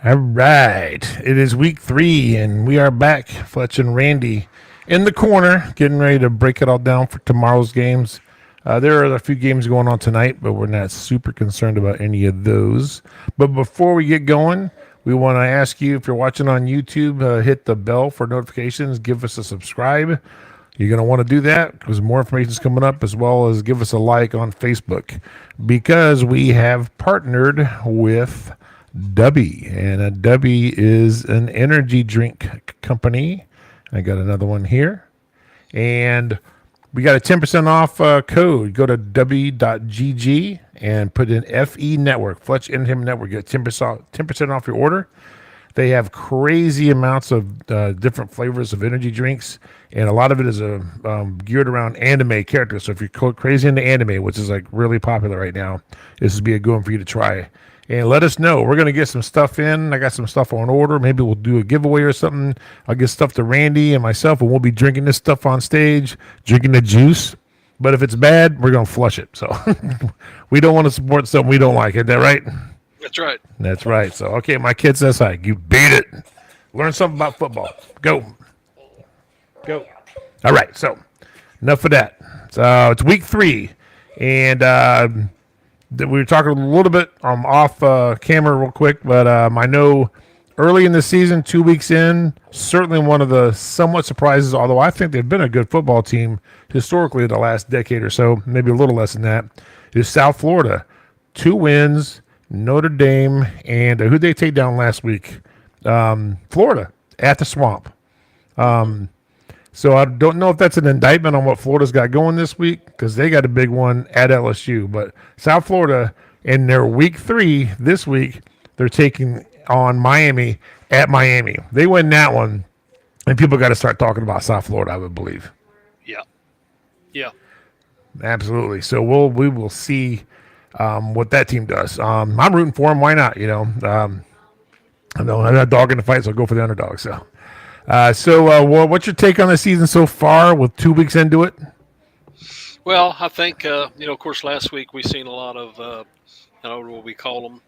All right. It is week 3, and we are back. Fletch and Randy in the corner, getting ready to break it all down for tomorrow's games. There are a few games going on tonight, but we're not super concerned about any of those. But before we get going, we want to ask you if you're watching on YouTube, hit the bell for notifications, give us a subscribe. You're going to want to do that because more information is coming up, as well as give us a like on Facebook because we have partnered with Dubby, and a Dubby is an energy drink company. I got another one here, and we got a 10% off code. Go to w.gg and put in FE Network, Fletch and Him Network. Get 10% off your order. They have crazy amounts of different flavors of energy drinks, and a lot of it is geared around anime characters. So if you're crazy into anime, which is like really popular right now, this would be a good one for you to try. And let us know. We're going to get some stuff in. I got some stuff on order. Maybe we'll do a giveaway or something. I'll get stuff to Randy and myself, and we'll be drinking this stuff on stage, drinking the juice. But if it's bad, we're going to flush it. So we don't want to support something we don't like. Is that right? That's right. That's right. So, okay, my kid says hi. You beat it. Learn something about football. Go. Go. All right. So, enough of that. So, it's week 3. And we were talking a little bit off camera real quick, but I know early in the season, 2 weeks in, certainly one of the somewhat surprises, although I think they've been a good football team historically the last decade or so, maybe a little less than that, is South Florida. 2 wins, Notre Dame, and who'd they take down last week? Florida at the Swamp. So I don't know if that's an indictment on what Florida's got going this week because they got a big one at LSU. But South Florida in their week 3 this week, they're taking on Miami at Miami. They win that one, and people got to start talking about South Florida, I would believe. Yeah. Yeah. Absolutely. So we will see what that team does. I'm rooting for them. Why not? I'm not dog in the fight, so I'll go for the underdog. So. What's your take on the season so far with 2 weeks into it? Well, I think, of course, last week we seen a lot of, I don't know what we call them,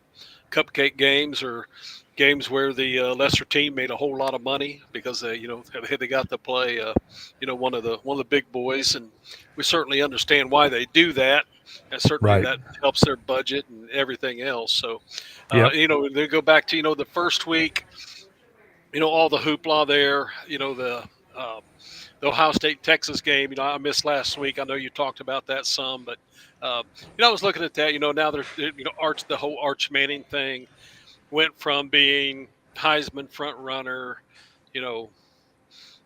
cupcake games or games where the lesser team made a whole lot of money because they got to play, one of the big boys, and we certainly understand why they do that. And certainly Right. that helps their budget and everything else. So, Yep. they go back to the first week. All the hoopla there, the Ohio State Texas game, I missed last week. I know you talked about that some, but, I was looking at that, now they're, the whole Arch Manning thing went from being Heisman front runner,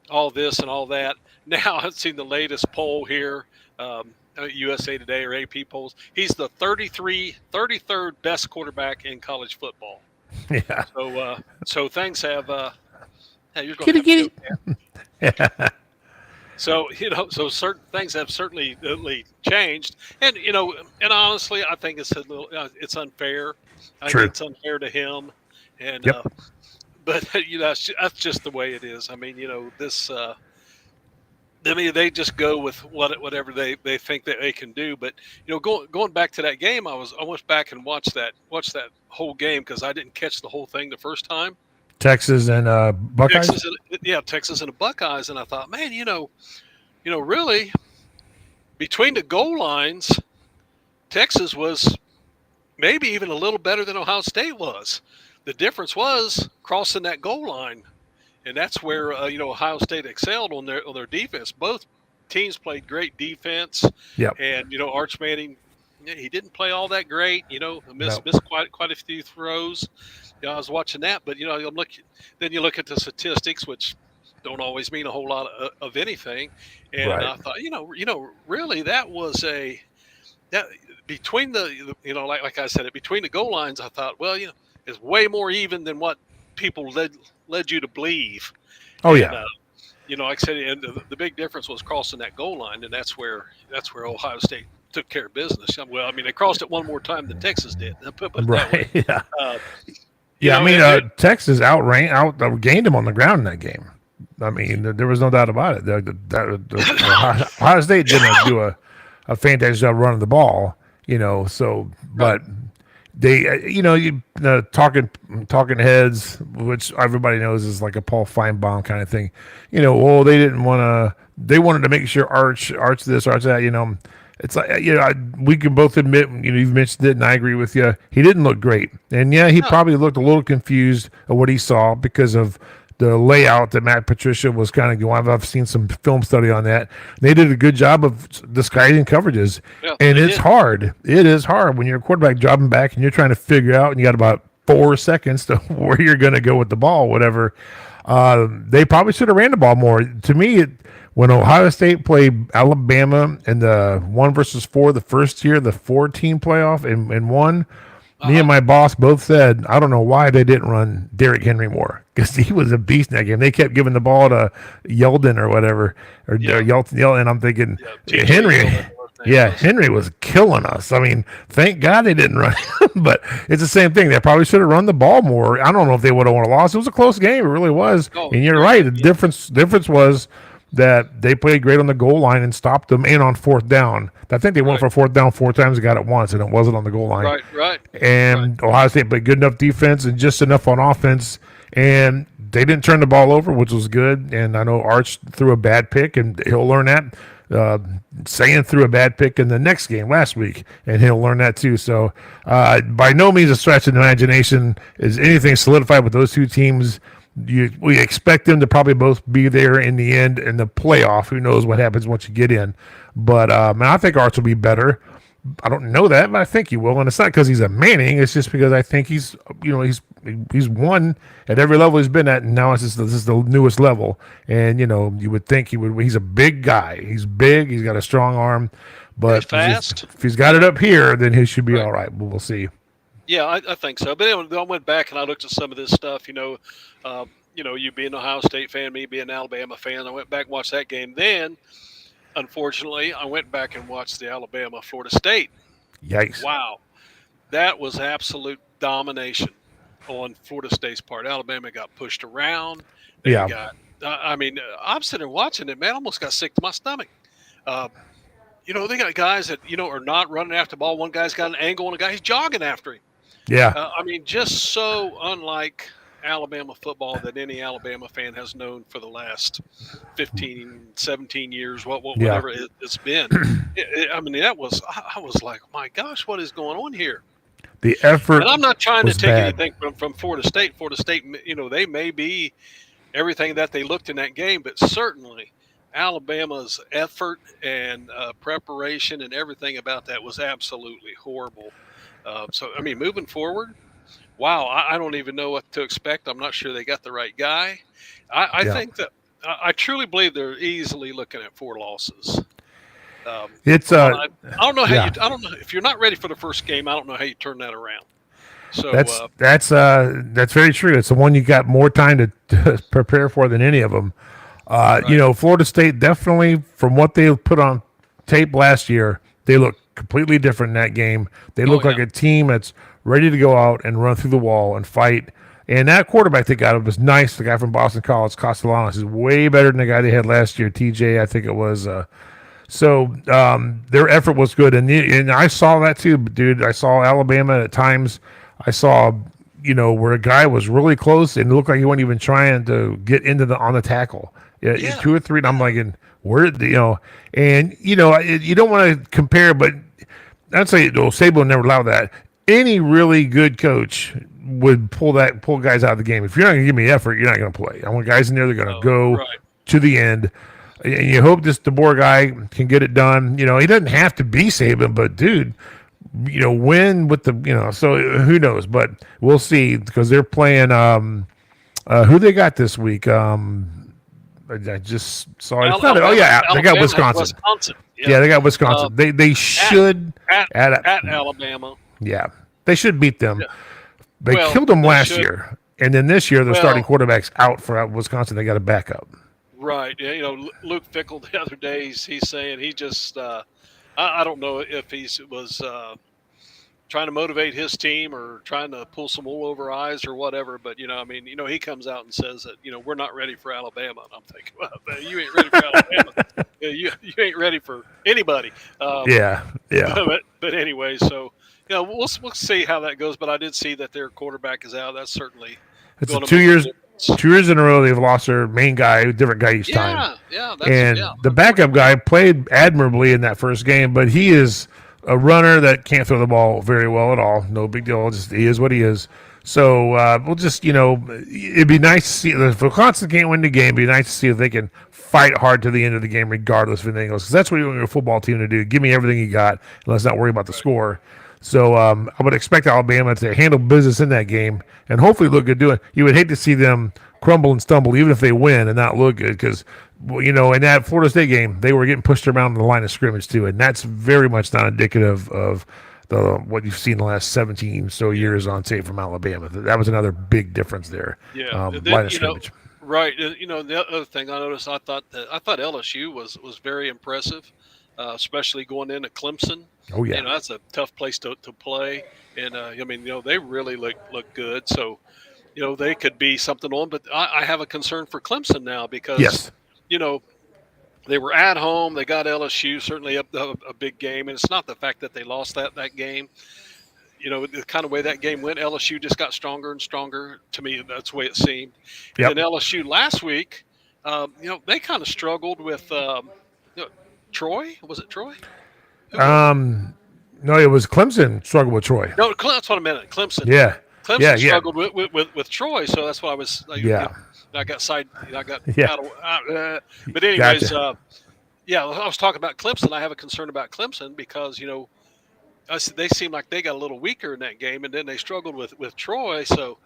all this and all that. Now I've seen the latest poll here, USA Today or AP polls. He's the 33rd best quarterback in college football. Yeah. So things have. You're going Kitty, to have kitty. to So so certain things have certainly changed, and and honestly, I think it's a little, it's unfair. I True. think it's unfair to him, and Yep. but that's just the way it is. I mean, this. They just go with whatever they think that they can do. But going back to that game, I went back and watched that whole game because I didn't catch the whole thing the first time. Texas and Buckeyes. Texas and the Buckeyes, and I thought, man, really between the goal lines, Texas was maybe even a little better than Ohio State was. The difference was crossing that goal line. And that's where Ohio State excelled on their defense. Both teams played great defense. Yep. And Arch Manning, he didn't play all that great. Missed quite a few throws. I was watching that, but then you look at the statistics, which don't always mean a whole lot of anything. And Right. I thought, really that was that between the like I said, between the goal lines, I thought, well, it's way more even than what people led you to believe. Oh, and, yeah. Like I said, and the big difference was crossing that goal line, and that's where Ohio State took care of business. Well, I mean, they crossed it one more time than Texas did. Put it that way. Right. Yeah. You Yeah. know, I mean, and Texas outgained them on the ground in that game. I mean, there was no doubt about it. Ohio State didn't do a fantastic job running the ball, but they, talking heads, which everybody knows is like a Paul Feinbaum kind of thing. Well, they wanted to make sure Arch this, Arch that. It's like, we can both admit, you've mentioned it, and I agree with you. He didn't look great, and yeah, he No. probably looked a little confused at what he saw because of the layout that Matt Patricia was kind of going. I've seen some film study on that. They did a good job of disguising coverages, Yeah, and they it's did. hard. It is hard when you're a quarterback dropping back and you're trying to figure out, and you got about 4 seconds to where you're going to go with the ball, whatever. They probably should have ran the ball more. To me, when Ohio State played Alabama in the 1-4 the first year, the 4-team playoff, and won, me and my boss both said, I don't know why they didn't run Derrick Henry more, because he was a beast in that game. They kept giving the ball to Yeldon or whatever, or Yeah. Yeldon, and I'm thinking, TJ Henry, Yeldon, yeah, Henry was killing us. I mean, thank God they didn't run, but it's the same thing. They probably should have run the ball more. I don't know if they would have won or lost. It was a close game. It really was. Oh, And you're yeah, right. The yeah. difference was that they played great on the goal line and stopped them, and on fourth down. I think they went Right. for fourth down 4 times and got it once, and it wasn't on the goal line. Right. And Ohio State played good enough defense and just enough on offense, and they didn't turn the ball over, which was good. And I know Arch threw a bad pick, and he'll learn that. Saying threw a bad pick in the next game last week, and he'll learn that too. So, by no means a stretch of the imagination is anything solidified with those two teams. We expect them to probably both be there in the end in the playoff. Who knows what happens once you get in? But I think Arch will be better. I don't know that, but I think he will. And it's not because he's a Manning. It's just because I think he's won at every level he's been at, and now this is the newest level. And you would think he would. He's a big guy. He's big. He's got a strong arm, but He's fast. If he's got it up here, then he should be Right. all right. But we'll see. Yeah, I think so. But anyway, I went back and I looked at some of this stuff. You being an Ohio State fan, me being an Alabama fan. I went back and watched that game. Then, unfortunately, I went back and watched the Alabama Florida State. Yikes! Wow, that was absolute domination on Florida State's part. Alabama got pushed around. They Yeah. got. I'm sitting there watching it, man. I almost got sick to my stomach. Uh, they got guys that are not running after the ball. One guy's got an angle, and a guy he's jogging after him. Yeah, Just so unlike Alabama football that any Alabama fan has known for the last 15, 17 years, whatever it's been. That was, I was like, my gosh, what is going on here? the effort. And I'm not trying to was take bad. anything from Florida State. Florida State, they may be everything that they looked in that game, but certainly Alabama's effort and preparation and everything about that was absolutely horrible. Moving forward, wow, I don't even know what to expect. I'm not sure they got the right guy. I Yeah. think that I truly believe they're easily looking at 4 losses. It's I don't know how yeah. I don't know if you're not ready for the first game. I don't know how you turn that around. So that's very true. It's the one you got more time to prepare for than any of them. Florida State definitely, from what they put on tape last year, they look completely different in that game. They look like yeah. a team that's ready to go out and run through the wall and fight. And that quarterback they got was nice. The guy from Boston College, Castellanos, is way better than the guy they had last year, TJ. I think it was. Their effort was good, and I saw that too, dude. I saw Alabama at times. I saw, where a guy was really close and it looked like he wasn't even trying to get on the tackle. Yeah. 2 or 3, and I'm like, you don't want to compare, but I'd say Sabo never allowed that. Any really good coach would pull guys out of the game. If you're not going to give me effort, you're not going to play. I want guys in there that are going to go right. to the end. And you hope this DeBoer guy can get it done. He doesn't have to be Saban, but dude, win with the, so who knows? But we'll see, because they're playing, who they got this week? I just saw it. They got Wisconsin. Yeah, they got Wisconsin. They should at Alabama. Yeah, they should beat them. Yeah. They killed them last year, and then this year their Well- starting quarterback's out for Wisconsin. They got a backup. Right. Yeah, Luke Fickle the other day, he's saying he just I don't know if he was trying to motivate his team or trying to pull some wool over eyes or whatever. But I mean, he comes out and says that we're not ready for Alabama, and I'm thinking, well, man, you ain't ready for Alabama. You ain't ready for anybody. Yeah. But anyway, so we'll see how that goes. But I did see that their quarterback is out. That's certainly It's going to 2 make a years. difference. 2 years in a row, they've lost their main guy, a different guy each time. Yeah, And the backup guy played admirably in that first game, but he is a runner that can't throw the ball very well at all. No big deal. Just he is what he is. So we'll just, it'd be nice to see if Wisconsin can't win the game. It'd be nice to see if they can fight hard to the end of the game, regardless of anything else. Because that's what you want your football team to do. Give me everything you got, and let's not worry about the score. So I would expect Alabama to handle business in that game and hopefully look good doing it. You would hate to see them crumble and stumble, even if they win, and not look good because, in that Florida State game, they were getting pushed around the line of scrimmage too, and that's very much not indicative of what you've seen the last 17 so years on tape from Alabama. That was another big difference there. Yeah, line of scrimmage. Right. The other thing I noticed, I thought LSU was very impressive, especially going into Clemson. Oh yeah, that's a tough place to play, and they really look good. So, they could be something on. But I have a concern for Clemson now because yes. They were at home. They got LSU certainly up a big game, and it's not the fact that they lost that game. The kind of way that game went, LSU just got stronger and stronger. To me, that's the way it seemed. Yep. And then LSU last week, they kind of struggled with Troy. Was it Troy? No, it was Clemson struggled with Troy. No, that's what I meant. Clemson. Yeah. Clemson struggled with Troy, so that's why I was. I got side. I got out of. But anyways, gotcha. I was talking about Clemson. I have a concern about Clemson because they seem like they got a little weaker in that game, and then they struggled with Troy. So,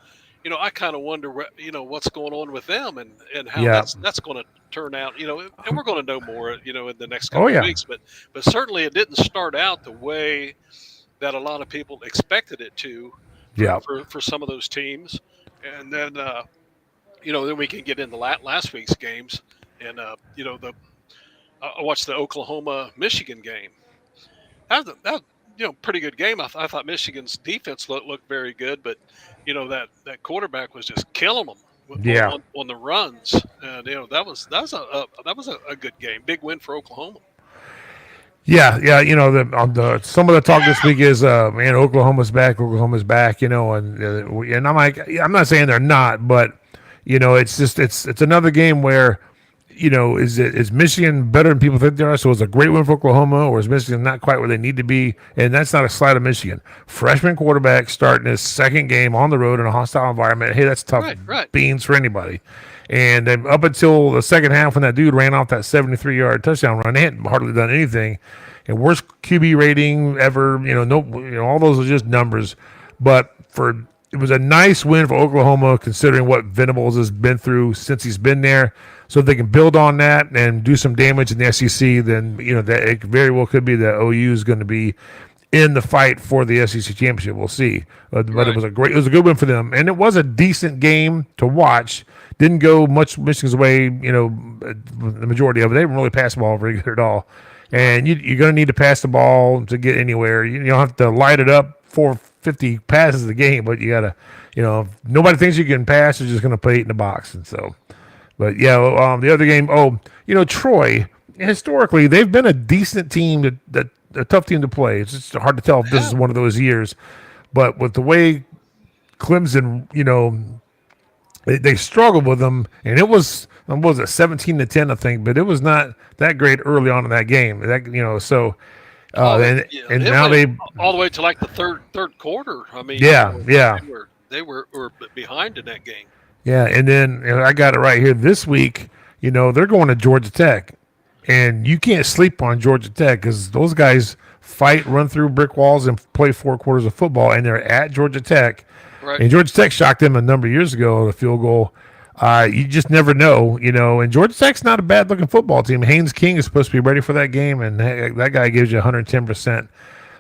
I kind of wonder what's going on with them and how that's going to turn out. And we're going to know more in the next couple of weeks. But certainly it didn't start out the way that a lot of people expected it to. For some of those teams, and then then we can get into last week's games, and I watched the Oklahoma-Michigan game. That pretty good game. I thought Michigan's defense looked very good, but that quarterback was just killing them on the runs, and that was a good game, big win for Oklahoma. Yeah. Some of the talk this week is, Oklahoma's back, and I'm like, I'm not saying they're not, but it's another game where, is Michigan better than people think they are? So it's a great win for Oklahoma, or is Michigan not quite where they need to be? And that's not a slight of Michigan. Freshman quarterback starting his second game on the road in a hostile environment. Hey, that's tough beans for anybody. And then up until the second half, when that dude ran off that 73-yard touchdown run, they hadn't hardly done anything. And worst QB rating ever. All those are just numbers. But it was a nice win for Oklahoma, considering what Venables has been through since he's been there. So if they can build on that and do some damage in the SEC, then that it very well could be that OU is going to be in the fight for the SEC championship. We'll see. But it was a good win for them, and it was a decent game to watch. Didn't go much Michigan's way, the majority of it. They didn't really pass the ball very good at all. And you're going to need to pass the ball to get anywhere. You don't have to light it up 450 passes a game, but you got to, if nobody thinks you can pass, you're just going to put 8 in the box. And so, but the other game, Troy, historically, they've been a decent team, that a tough team to play. It's just hard to tell if this is one of those years. But with the way Clemson, they struggled with them, and it was 17-10, I think, but it was not that great early on in that game. So and now they all the way to like the third quarter. I mean, they were behind in that game. Yeah, and then I got it right here this week. They're going to Georgia Tech, and you can't sleep on Georgia Tech because those guys fight, run through brick walls, and play 4 quarters of football, and they're at Georgia Tech. Right. And Georgia Tech shocked them a number of years ago, the field goal. You just never know, and Georgia Tech's not a bad-looking football team. Haynes King is supposed to be ready for that game, and that guy gives you 110%.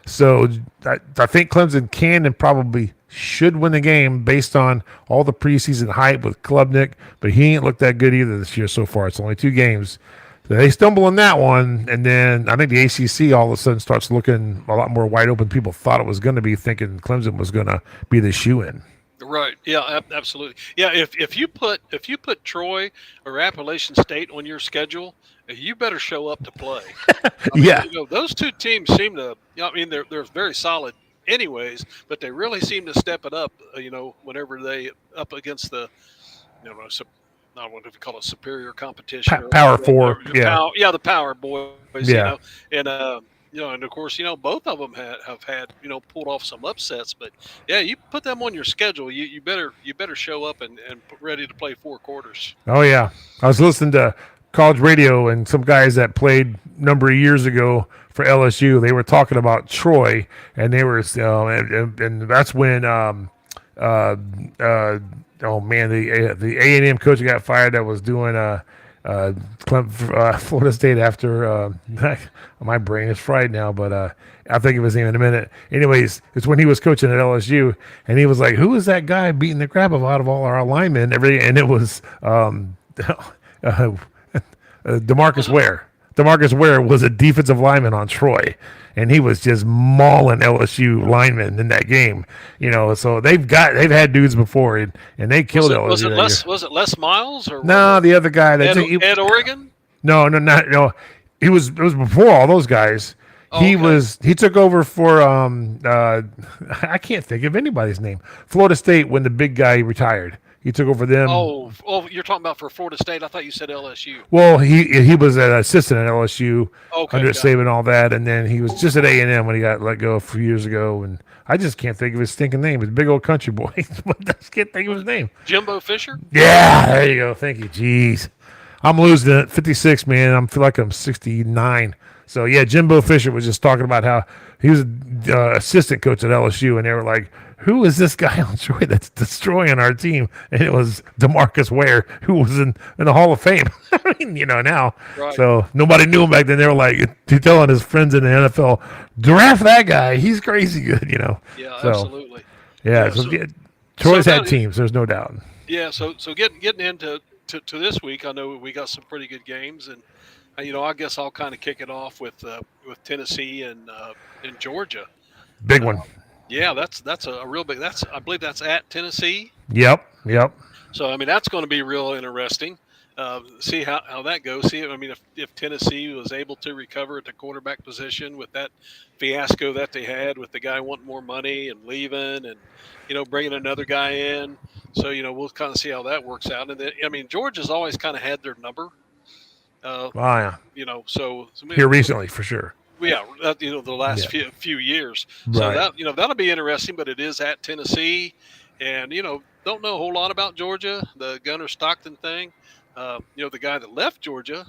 So I think Clemson can and probably should win the game based on all the preseason hype with Klubnik, but he ain't looked that good either this year so far. It's only 2 games. They stumble in that one, and then I think the ACC all of a sudden starts looking a lot more wide open. People thought it was going to be, thinking Clemson was going to be the shoe-in. Right. Yeah. Absolutely. Yeah. If you put Troy or Appalachian State on your schedule, you better show up to play. Yeah. Those two teams seem to. I mean, they're very solid, anyways, but they really seem to step it up. Whenever they up against the, I don't know if you call it superior competition. Power Four. The Power Boys. Yeah. And of course, both of them have had pulled off some upsets. But yeah, you put them on your schedule, you better show up and ready to play 4 quarters. Oh yeah, I was listening to college radio and some guys that played a number of years ago for LSU. They were talking about Troy, and they were and that's when oh man, the A&M coach got fired that was doing Florida State after my brain is fried now, but I'll think of his name in a minute. Anyways, it's when he was coaching at LSU, and he was like, "Who is that guy beating the crap out of all our linemen?" And it was DeMarcus Ware. DeMarcus Ware was a defensive lineman on Troy, and he was just mauling LSU linemen in that game. So they've had dudes before, and they killed LSU. Was it Les Miles or no? The other guy Ed Oregon? No. It was before all those guys. He took over for I can't think of anybody's name. Florida State when the big guy retired. He took over them. Oh, you're talking about for Florida State. I thought you said LSU. Well, he was an assistant at LSU under Saban and all that, and then he was just at A&M when he got let go a few years ago. And I just can't think of his stinking name. He's a big old country boy. I just can't think of his name. Jimbo Fisher? Yeah, there you go. Thank you. Jeez. I'm losing it. 56, man. I feel like I'm 69. So, yeah, Jimbo Fisher was just talking about how he was an assistant coach at LSU, and they were like, who is this guy on Troy that's destroying our team? And it was DeMarcus Ware, who was in the Hall of Fame. I mean, now. Right. So nobody knew him back then. They were like, telling his friends in the NFL, draft that guy. He's crazy good, Yeah, absolutely. Yeah, Troy's had teams. There's no doubt. Yeah, so getting into this week, I know we got some pretty good games, and I guess I'll kind of kick it off with Tennessee and Georgia. Big one. Yeah, that's a real big. I believe that's at Tennessee. Yep. So I mean, that's going to be real interesting. See how that goes. See, I mean, if Tennessee was able to recover at the quarterback position with that fiasco that they had with the guy wanting more money and leaving, and bringing another guy in. So we'll kind of see how that works out. And then, I mean, Georgia's always kind of had their number. Yeah. So here recently for sure. Yeah, the last few years. So right. That'll be interesting. But it is at Tennessee, and don't know a whole lot about Georgia. The Gunnar Stockton thing. The guy that left Georgia,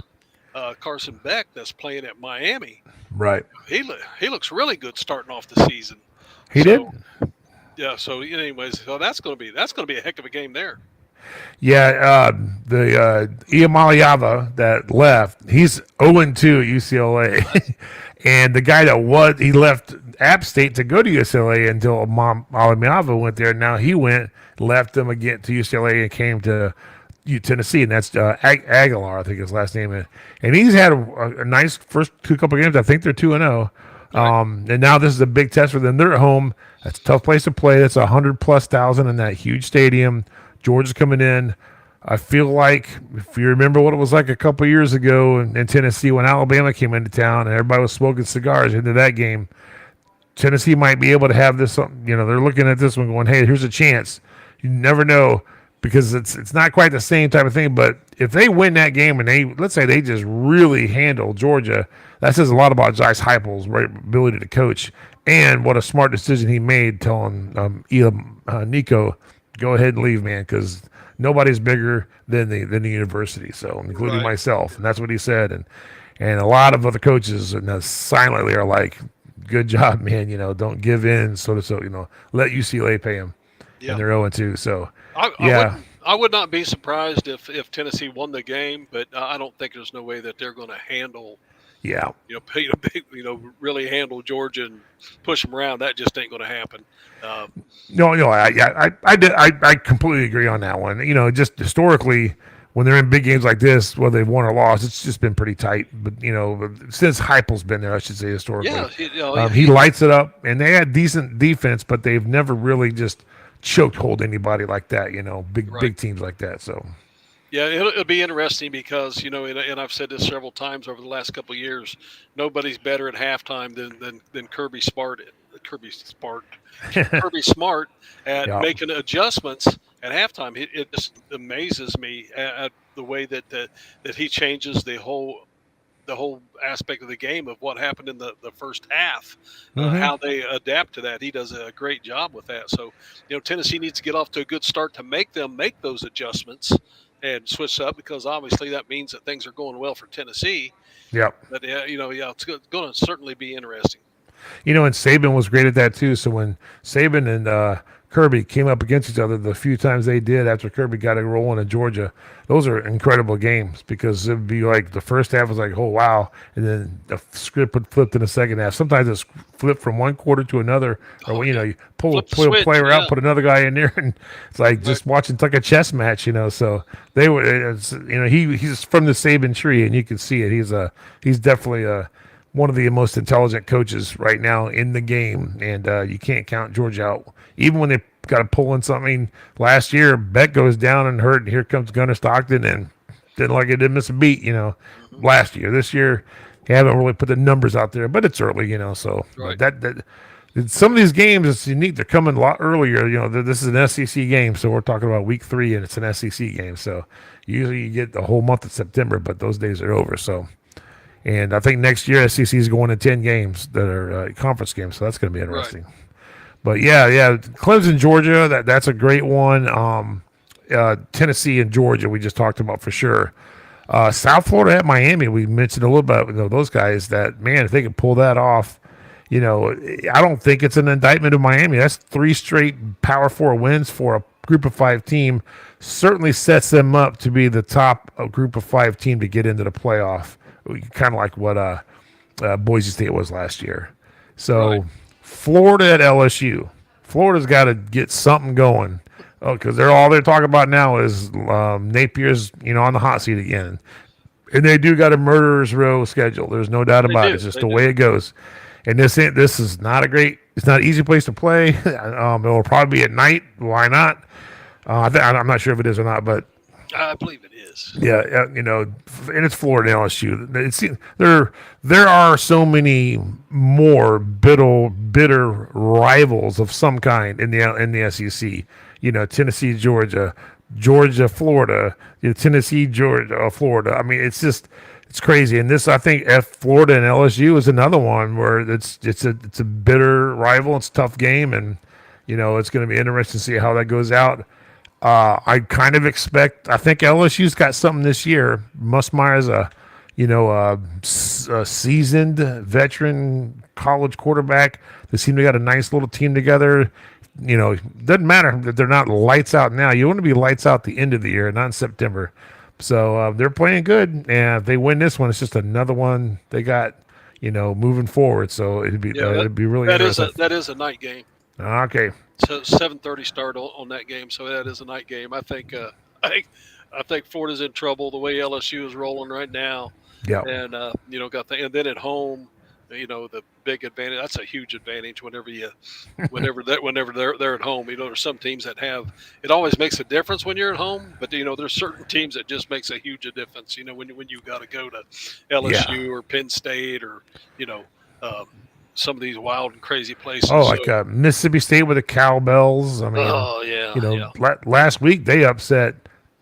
Carson Beck, that's playing at Miami. Right. He looks really good starting off the season. He did. Yeah. So anyways, that's going to be a heck of a game there. Yeah, the Iamaliava that left, he's 0-2 at UCLA. And the guy he left App State to go to UCLA until Iamaliava went there. Now he left them again to UCLA and came to Tennessee, and that's Aguilar, I think his last name is. And he's had a nice first couple games. I think they're 2-0. And now this is a big test for them. They're at home. That's a tough place to play. That's 100,000+ in that huge stadium. Georgia's coming in. I feel like if you remember what it was like a couple years ago in Tennessee when Alabama came into town and everybody was smoking cigars into that game, Tennessee might be able to have this. They're looking at this one going, "Hey, here's a chance." You never know because it's not quite the same type of thing. But if they win that game and let's say they just really handle Georgia, that says a lot about Josh Heupel's ability to coach and what a smart decision he made telling Nico, go ahead and leave, man, because nobody's bigger than the university, so including myself, and that's what he said. And a lot of other coaches silently are like, "Good job, man. Don't give in." So let UCLA pay them, and they're 0-2. So I would not be surprised if Tennessee won the game, but I don't think there's no way that they're going to handle. Really handle Georgia and push them around. That just ain't going to happen. No, I completely agree on that one. Just historically, when they're in big games like this, whether they've won or lost, it's just been pretty tight. But since Heupel's been there, I should say historically, Yeah, he lights it up, and they had decent defense, but they've never really just chokehold anybody like that. Big teams like that. So yeah, it'll be interesting because and I've said this several times over the last couple of years. Nobody's better at halftime than Kirby Smart. Kirby Smart at making adjustments at halftime. It just amazes me at the way that he changes the whole aspect of the game of what happened in the first half, how they adapt to that. He does a great job with that. So, Tennessee needs to get off to a good start to make those adjustments and switch up, because obviously that means that things are going well for Tennessee. Yeah. But it's going to certainly be interesting. And Saban was great at that too. So when Saban and Kirby came up against each other, the few times they did after Kirby got it rolling in Georgia, those are incredible games, because it'd be like the first half was like, oh wow, and then the script would flip in the second half. Sometimes it's flipped from one quarter to another, or you pull a player out, put another guy in there, and it's like just watching. It's like a chess match, So they were, he's from the Saban tree, and you can see it. He's definitely one of the most intelligent coaches right now in the game, and you can't count Georgia out. Even when they got to pull in something last year, Beck goes down and hurt, and here comes Gunnar Stockton, and didn't miss a beat, last year. This year, they haven't really put the numbers out there, but it's early, so that some of these games, it's unique. They're coming a lot earlier. This is an SEC game, so we're talking about week 3, and it's an SEC game. So usually you get the whole month of September, but those days are over. So. And I think next year SEC is going to 10 games that are conference games, so that's going to be interesting. Right. But yeah, Clemson, Georgia, that's a great one. Tennessee and Georgia, we just talked about for sure. South Florida at Miami, we mentioned a little bit. Those guys, that man, if they could pull that off, I don't think it's an indictment of Miami. That's 3 straight Power 4 wins for a Group of 5 team. Certainly sets them up to be the top Group of 5 team to get into the playoff. Kind of like what Boise State was last year. So Florida at LSU. Florida's got to get something going. Because all they're talking about now is Napier's, on the hot seat again. And they do got a murderer's row schedule. There's no doubt about it. It's just the way it goes. And this is not it's not an easy place to play. It'll probably be at night. Why not? I'm not sure if it is or not, but I believe it is. Yeah, and it's Florida and LSU. There are so many more bitter rivals of some kind in the SEC. Tennessee, Georgia, Florida, Tennessee, Georgia, Florida. I mean, it's crazy. And this, I think, Florida and LSU is another one where it's a bitter rival. It's a tough game, and it's going to be interesting to see how that goes out. I kind of expect. I think LSU's got something this year. Musmeyer's a seasoned veteran college quarterback. They seem to got a nice little team together. Doesn't matter that they're not lights out now. You want to be lights out the end of the year, not in September. So they're playing good, and if they win this one, it's just another one they got. Moving forward. So it'd be really interesting. That is a night game. Okay. So 7:30 start on that game, so that is a night game. I think Florida's in trouble the way LSU is rolling right now. Yeah, and and then at home, the big advantage. That's a huge advantage whenever they're at home. There's some teams that have it always makes a difference when you're at home, but there's certain teams that just makes a huge difference. When you got to go to LSU or Penn State or some of these wild and crazy places. Mississippi State with the Cowbells. I mean, last week they upset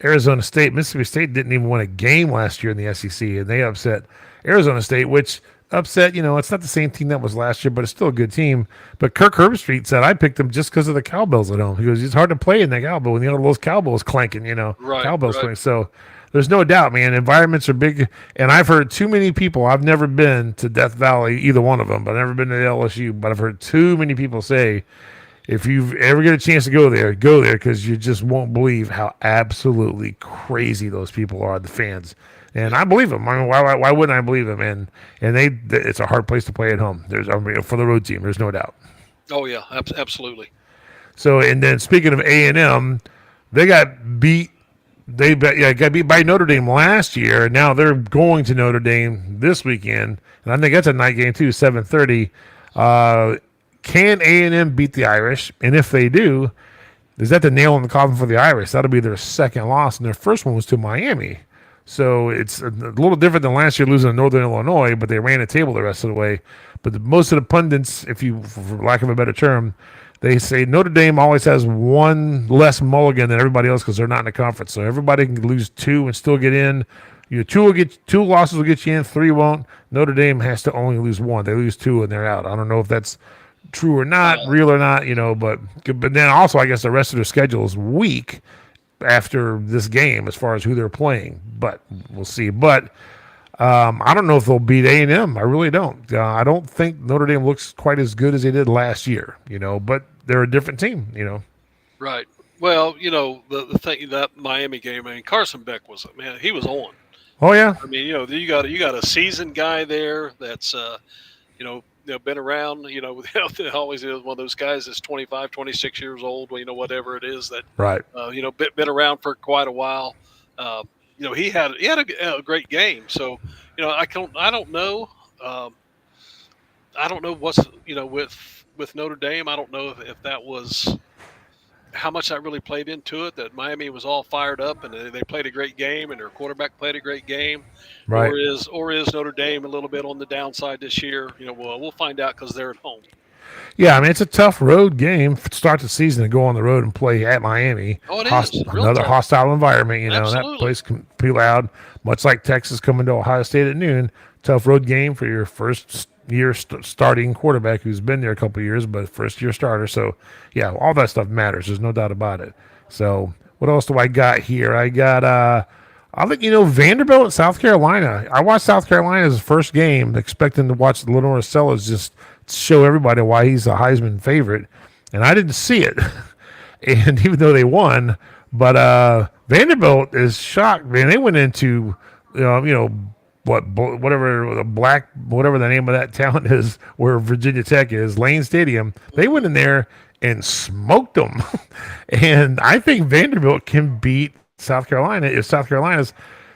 Arizona State. Mississippi State didn't even win a game last year in the SEC, and they upset Arizona State, which upset, it's not the same team that was last year, but it's still a good team. But Kirk Herbstreit said, I picked them just because of the Cowbells at home. He goes, it's hard to play in the Cowbell when those Cowbells clanking, Cowbells playing. So there's no doubt, man. Environments are big, and I've heard too many people. I've never been to Death Valley, either one of them, but I've never been to LSU. But I've heard too many people say, if you ever get a chance to go there because you just won't believe how absolutely crazy those people are, the fans. And I believe them. I mean, why wouldn't I believe them? And it's a hard place to play at home. For the road team, there's no doubt. Oh yeah, absolutely. So, and then speaking of A&M, they got beat They got beat by Notre Dame last year. And now they're going to Notre Dame this weekend, and I think that's a night game too, 7:30. Can A&M beat the Irish? And if they do, is that the nail in the coffin for the Irish? That'll be their second loss, and their first one was to Miami. So it's a little different than last year losing to Northern Illinois, but they ran the table the rest of the way. But most of the pundits, if you, for lack of a better term, they say Notre Dame always has one less mulligan than everybody else because they're not in the conference. So everybody can lose two and still get in. Two losses will get you in, three won't. Notre Dame has to only lose one. They lose two and they're out. I don't know if that's true or not, real or not, but then also I guess the rest of their schedule is weak after this game as far as who they're playing. But we'll see. But I don't know if they'll beat A&M. I really don't. I don't think Notre Dame looks quite as good as they did last year, but they're a different team. Right. Well, the thing, that Miami game, Carson Beck he was on. Oh yeah. I mean, you got a seasoned guy there that's been around, always is one of those guys that's 25, 26 years old, whatever it is that, right. Been around for quite a while. He had a great game. So, I don't know. I don't know what's, with Notre Dame. I don't know if that was how much that really played into it, that Miami was all fired up and they played a great game and their quarterback played a great game. Right. Or is Notre Dame a little bit on the downside this year? We'll find out because they're at home. Yeah, I mean, it's a tough road game to start the season to go on the road and play at Miami. Oh, it is. Another hostile environment, Absolutely. That place can be loud, much like Texas coming to Ohio State at noon. Tough road game for your first year starting quarterback who's been there a couple of years, but first year starter. So, yeah, all that stuff matters. There's no doubt about it. So, what else do I got here? I got, I think, Vanderbilt at South Carolina. I watched South Carolina's first game, expecting to watch Lenore Sellers just show everybody why he's a Heisman favorite, and I didn't see it. And even though they won, but Vanderbilt is shocked, man. They went into, whatever the name of that town is, where Virginia Tech is, Lane Stadium. They went in there and smoked them. And I think Vanderbilt can beat South Carolina if South Carolina's.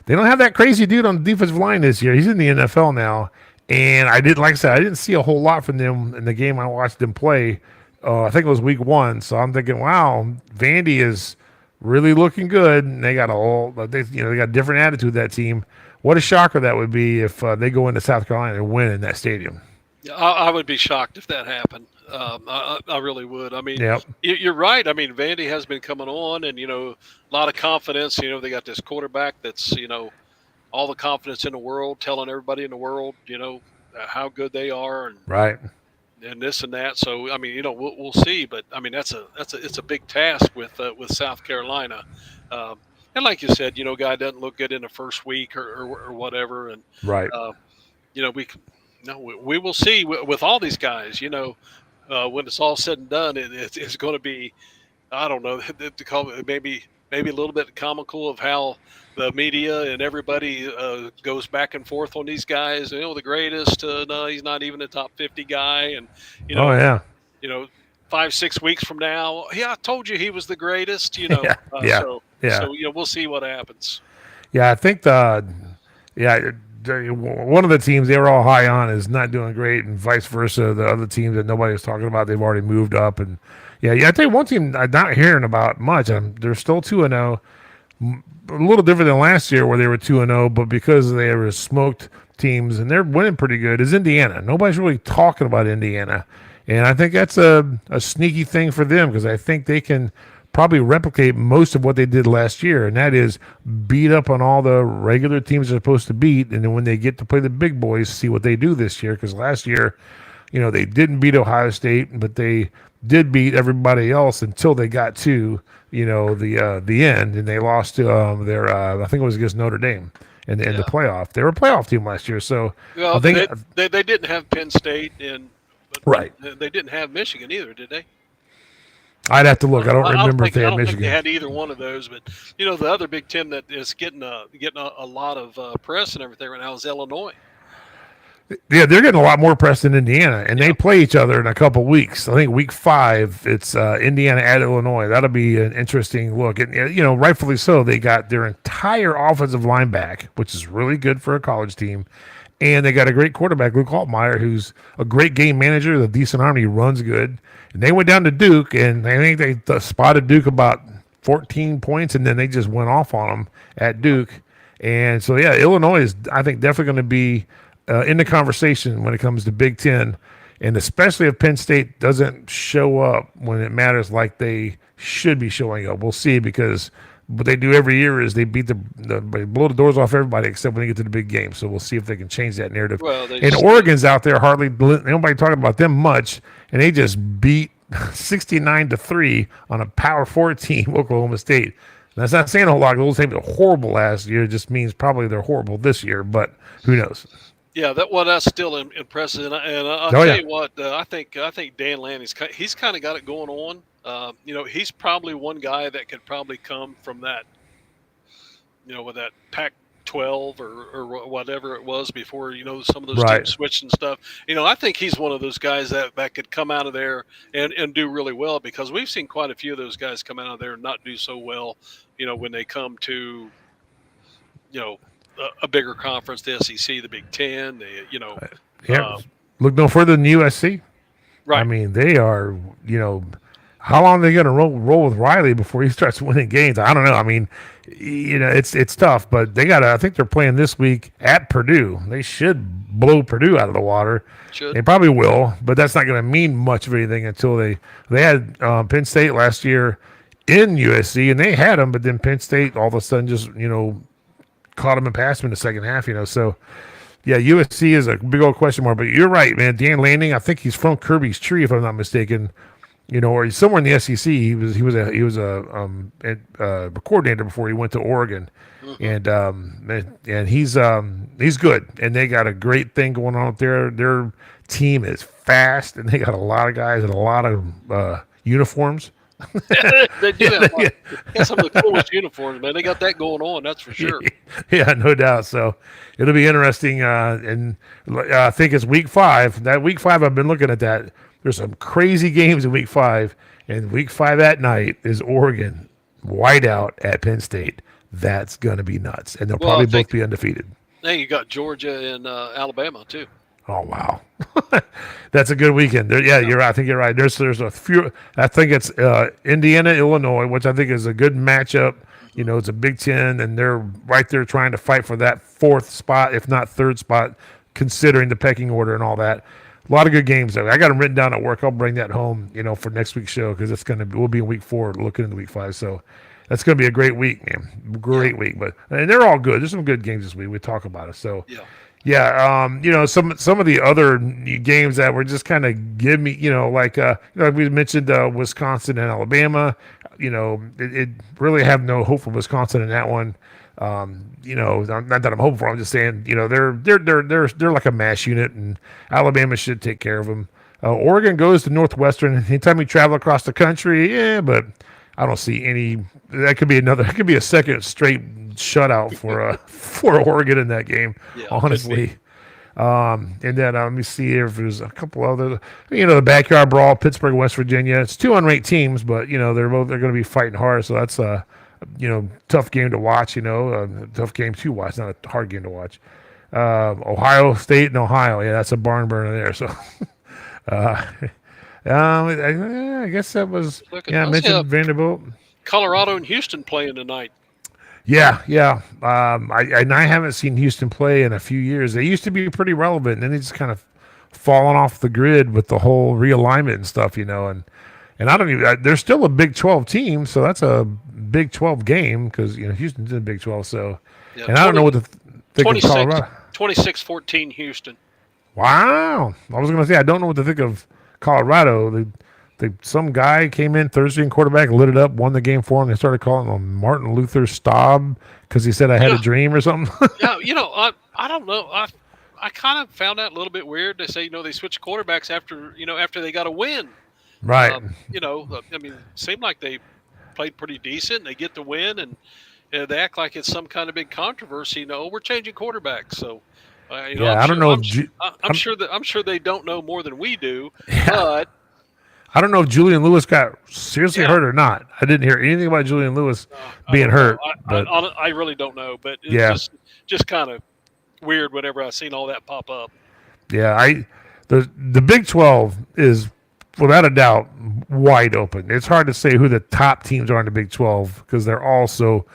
They don't have that crazy dude on the defensive line this year. He's in the NFL now. And I didn't see a whole lot from them in the game I watched them play. I think it was week 1. So I'm thinking, wow, Vandy is really looking good. And they got they got a different attitude, that team. What a shocker that would be if they go into South Carolina and win in that stadium. Yeah, I would be shocked if that happened. I really would. I mean, yep. You're right. I mean, Vandy has been coming on, and a lot of confidence. They got this quarterback that's all the confidence in the world, telling everybody in the world, how good they are, and right, and this and that. So I mean, we'll see. But I mean, it's a big task with South Carolina. And like you said, guy doesn't look good in the first week or whatever, and right. We will see with all these guys. When it's all said and done, it's going to be, I don't know, to call it maybe a little bit comical of how the media and everybody goes back and forth on these guys. The greatest. No, he's not even a top 50 guy, and Oh yeah. 5-6 weeks from now, I told you he was the greatest. Yeah. So we'll see what happens. Yeah, I think one of the teams they were all high on is not doing great, and vice versa. The other teams that nobody was talking about, they've already moved up. And I tell you one team I'm not hearing about much. They're still 2-0, a little different than last year where they were 2-0, but because they were smoked teams and they're winning pretty good, is Indiana. Nobody's really talking about Indiana, and I think that's a sneaky thing for them because I think they can probably replicate most of what they did last year, and that is beat up on all the regular teams they're supposed to beat, and then when they get to play the big boys, see what they do this year. Because last year, they didn't beat Ohio State, but they did beat everybody else until they got to the end, and they lost to their I think it was against Notre Dame in the playoff. They were a playoff team last year, so well, they didn't have Penn State, right. They didn't have Michigan either, did they? I'd have to look. I don't remember if they had Michigan. I don't think they had either one of those, but the other Big Ten that is getting a lot of press and everything right now is Illinois. Yeah, they're getting a lot more press than Indiana, and they play each other in a couple weeks. I think week 5, it's Indiana at Illinois. That'll be an interesting look. And, rightfully so. They got their entire offensive line back, which is really good for a college team. And they got a great quarterback, Luke Altmaier, who's a great game manager, a decent arm. He runs good. And they went down to Duke, and I think they spotted Duke about 14 points, and then they just went off on them at Duke. And so, yeah, Illinois is, I think, definitely going to be in the conversation when it comes to Big Ten, and especially if Penn State doesn't show up when it matters like they should be showing up. We'll see, because what they do every year is they beat they blow the doors off everybody except when they get to the big game. So we'll see if they can change that narrative. Well, and Oregon's out there, hardly nobody talking about them much, and they just beat 69-3 on a Power 4 team, Oklahoma State. That's not saying a whole lot. Those teams were horrible last year. It just means probably they're horrible this year, but who knows? Yeah, that's still impressive, and I'll tell you what, I think Dan Lanning's he's kind of got it going on. He's probably one guy that could probably come from that, with that Pac-12 or whatever it was before, some of those teams switched and stuff. I think he's one of those guys that could come out of there and do really well, because we've seen quite a few of those guys come out of there and not do so well, when they come to, a bigger conference, the SEC, the Big Ten, look no further than USC. Right. I mean, they are, how long are they going to roll with Riley before he starts winning games? I don't know. I mean, it's tough, but I think they're playing this week at Purdue. They should blow Purdue out of the water. They probably will, but that's not going to mean much of anything until they had Penn State last year in USC, and they had them, but then Penn State all of a sudden just, caught him and passed him in the second half, So, yeah, USC is a big old question mark. But you're right, man. Dan Lanning, I think he's from Kirby's Tree, if I'm not mistaken. Or he's somewhere in the SEC. He was a coordinator before he went to Oregon, and he's good. And they got a great thing going on up there. Their team is fast, and they got a lot of guys and a lot of uniforms. They do have some of the coolest uniforms, man. They got that going on, that's for sure. Yeah, no doubt. So it'll be interesting. And I think it's week 5. That week 5, I've been looking at that. There's some crazy games in week 5, and week 5 at night is Oregon whiteout at Penn State. That's going to be nuts, and they'll probably both be undefeated. Hey, you got Georgia and Alabama too. Oh wow, that's a good weekend. You're right. I think you're right. There's a few. I think it's Indiana, Illinois, which I think is a good matchup. It's a Big Ten, and they're right there trying to fight for that 4th spot, if not 3rd spot, considering the pecking order and all that. A lot of good games. I got them written down at work. I'll bring that home, for next week's show, because we'll be in week 4, looking into week 5. So that's going to be a great week, man. Great week. And they're all good. There's some good games this week. We talk about it. So yeah. Some of the other games that were just kind of give me, like we mentioned Wisconsin and Alabama. It really have no hope for Wisconsin in that one. Not that I'm hoping for. I'm just saying, they're like a mash unit, and Alabama should take care of them. Oregon goes to Northwestern. Anytime we travel across the country, but I don't see any. That could be a second straight shutout for Oregon in that game. Yeah, honestly. And then let me see if there's a couple other. The backyard brawl, Pittsburgh, West Virginia. It's 2 unranked teams, but they're going to be fighting hard. So that's a tough game to watch. Tough game to watch, not a hard game to watch. Ohio State and Ohio. Yeah, that's a barn burner there. So. I guess that was. I mentioned Vanderbilt. Colorado and Houston playing tonight. Yeah. I haven't seen Houston play in a few years. They used to be pretty relevant, and then they just kind of fallen off the grid with the whole realignment and stuff, And I don't even. They're still a Big 12 team, so that's a Big 12 game because Houston's in the Big 12. So, and I don't know what to think of Colorado. 26-14 Houston. Wow, I was going to say I don't know what to think of Colorado. Some guy came in Thursday and quarterback, lit it up, won the game for him. They started calling him Martin Luther Staub because he said I had a dream or something. Yeah, I don't know. I kind of found that a little bit weird. They say they switch quarterbacks after they got a win. Right. I mean, it seemed like they played pretty decent. And they get the win, and they act like it's some kind of big controversy. We're changing quarterbacks. So, I don't know if I'm sure they don't know more than we do, yeah, but I don't know if Julian Lewis got seriously yeah. hurt or not. I didn't hear anything about Julian Lewis I being don't know. hurt, but I really don't know, but it's yeah, just kind of weird whenever I seen all that pop up. yeah. The Big 12 is without a doubt wide open. It's hard to say who the top teams are in the Big 12 because they're all so,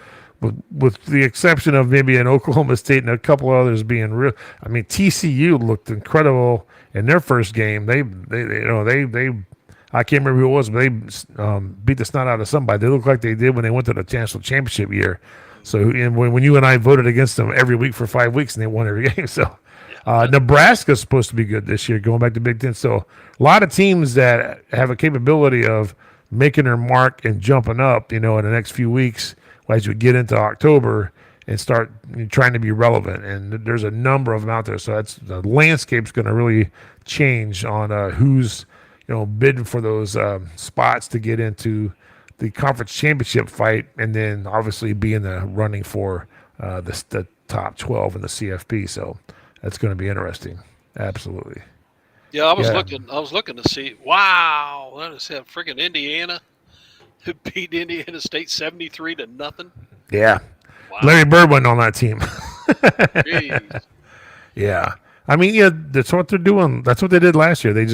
with the exception of maybe an Oklahoma State and a couple others being real. I mean, TCU looked incredible in their first game. They I can't remember who it was, but they beat the snot out of somebody. They look like they did when they went to the national championship year. So and when you and I voted against them every week for 5 weeks and they won every game. So Nebraska's supposed to be good this year, going back to Big Ten. So a lot of teams that have a capability of making their mark and jumping up, in the next few weeks as we get into October and start trying to be relevant. And there's a number of them out there. So the landscape's going to really change on who's bidding for those spots to get into the conference championship fight, and then obviously be in the running for the top 12 in the CFP. So that's going to be interesting. Absolutely. Yeah, I was looking to see. Wow, that is freaking Indiana who beat Indiana State 73-0. Yeah. Wow. Larry Bird wasn't on that team. Jeez. Yeah. I mean, yeah, that's what they're doing. That's what they did last year. They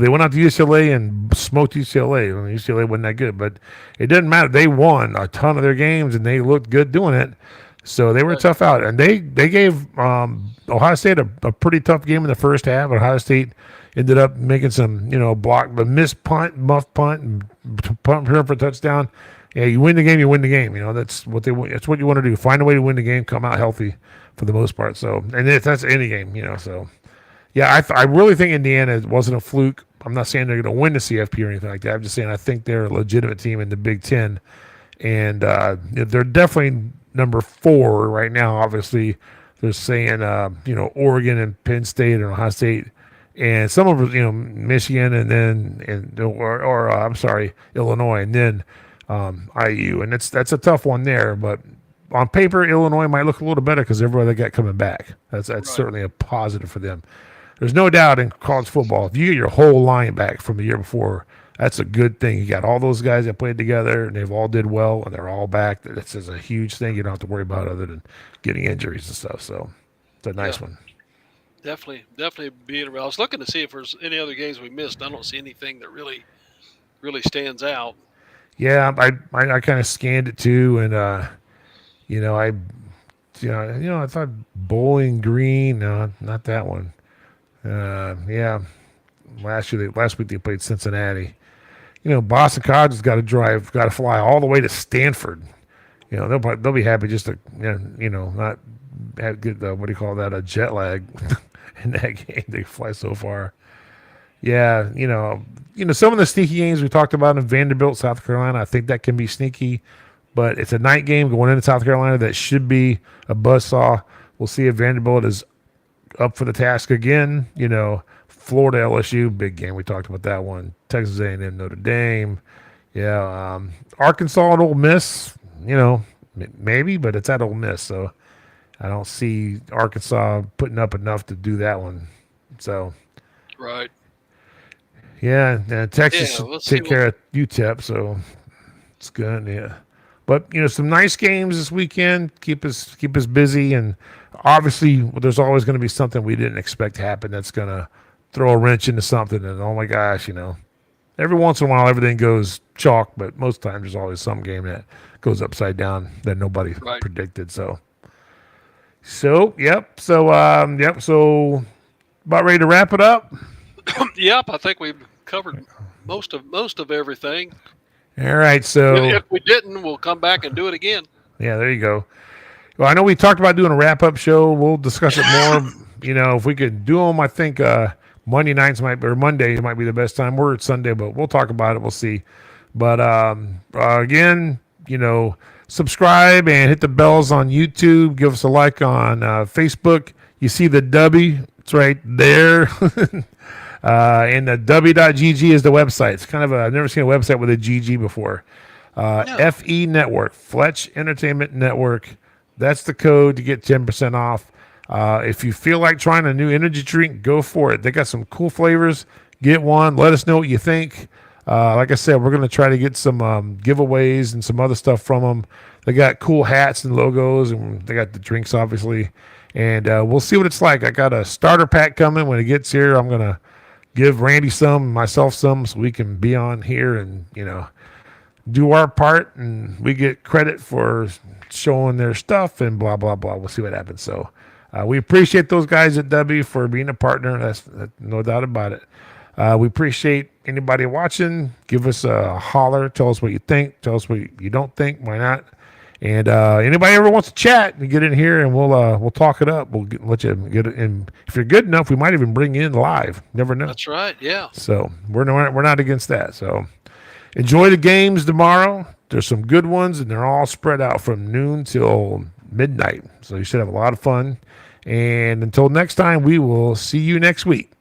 went out to UCLA and smoked UCLA. I mean, UCLA wasn't that good, but it didn't matter. They won a ton of their games, and they looked good doing it. So they were tough out, and they gave Ohio State a pretty tough game in the first half. Ohio State ended up making some, but missed punt, muff punt, and punt here for a touchdown. Yeah, you win the game, you win the game. That's what that's what you want to do. Find a way to win the game, come out healthy for the most part. So, and if that's any game, so yeah, I really think Indiana wasn't a fluke. I'm not saying they're going to win the CFP or anything like that. I'm just saying I think they're a legitimate team in the Big Ten, and they're definitely number 4 right now. Obviously, they're saying Oregon and Penn State and Ohio State, and some of Michigan, and then I'm sorry, Illinois, and then IU, and that's a tough one there, but. On paper, Illinois might look a little better because everybody they got coming back. That's right. Certainly a positive for them. There's no doubt in college football, if you get your whole line back from the year before, that's a good thing. You got all those guys that played together, and they've all did well, and they're all back. That's a huge thing you don't have to worry about other than getting injuries and stuff. So it's a nice one. Definitely being around. I was looking to see if there's any other games we missed. I don't see anything that really stands out. Yeah, I kind of scanned it too, and I thought Bowling Green. No, not that one. Yeah, last week they played Cincinnati. Boston College has got to fly all the way to Stanford. They'll be happy just to not get the what do you call that, a jet lag in that game. They fly so far. Yeah, some of the sneaky games we talked about in Vanderbilt, South Carolina. I think that can be sneaky. But it's a night game going into South Carolina that should be a buzzsaw. We'll see if Vanderbilt is up for the task again. Florida LSU, big game. We talked about that one. Texas A&M, Notre Dame. Yeah, Arkansas and Ole Miss, maybe, but it's at Ole Miss. So I don't see Arkansas putting up enough to do that one. So. Right. Yeah, and Texas should take care of UTEP, so it's good, yeah. But some nice games this weekend. Keep us busy, and obviously there's always going to be something we didn't expect to happen that's going to throw a wrench into something. And oh my gosh, every once in a while everything goes chalk, but most times there's always some game that goes upside down that nobody predicted. So yep. So about ready to wrap it up. Yep, I think we've covered most of everything. All right, so if we didn't, we'll come back and do it again. Yeah, there you go. Well, I know we talked about doing a wrap-up show. We'll discuss it more. If we could do them, I think Monday nights might be the best time. We're at Sunday, but we'll talk about it. We'll see. But again, subscribe and hit the bells on YouTube. Give us a like on Facebook. You see the W. It's right there. And the w.gg is the website. It's kind of I've never seen a website with a GG before. No. FE Network, Fletch Entertainment Network. That's the code to get 10% off. If you feel like trying a new energy drink, go for it. They got some cool flavors. Get one. Let us know what you think. Like I said, we're going to try to get some giveaways and some other stuff from them. They got cool hats and logos, and they got the drinks, obviously. And we'll see what it's like. I got a starter pack coming. When it gets here, I'm going to give Randy some, myself some, so we can be on here and, do our part, and we get credit for showing their stuff and blah, blah, blah. We'll see what happens. So we appreciate those guys at W for being a partner. That's no doubt about it. We appreciate anybody watching. Give us a holler. Tell us what you think. Tell us what you don't think. Why not? And anybody ever wants to chat, you get in here and we'll talk it up. We'll let you get it. And if you're good enough, we might even bring you in live. Never know. That's right. Yeah. So we're not against that. So enjoy the games tomorrow. There's some good ones, and they're all spread out from noon till midnight. So you should have a lot of fun. And until next time, we will see you next week.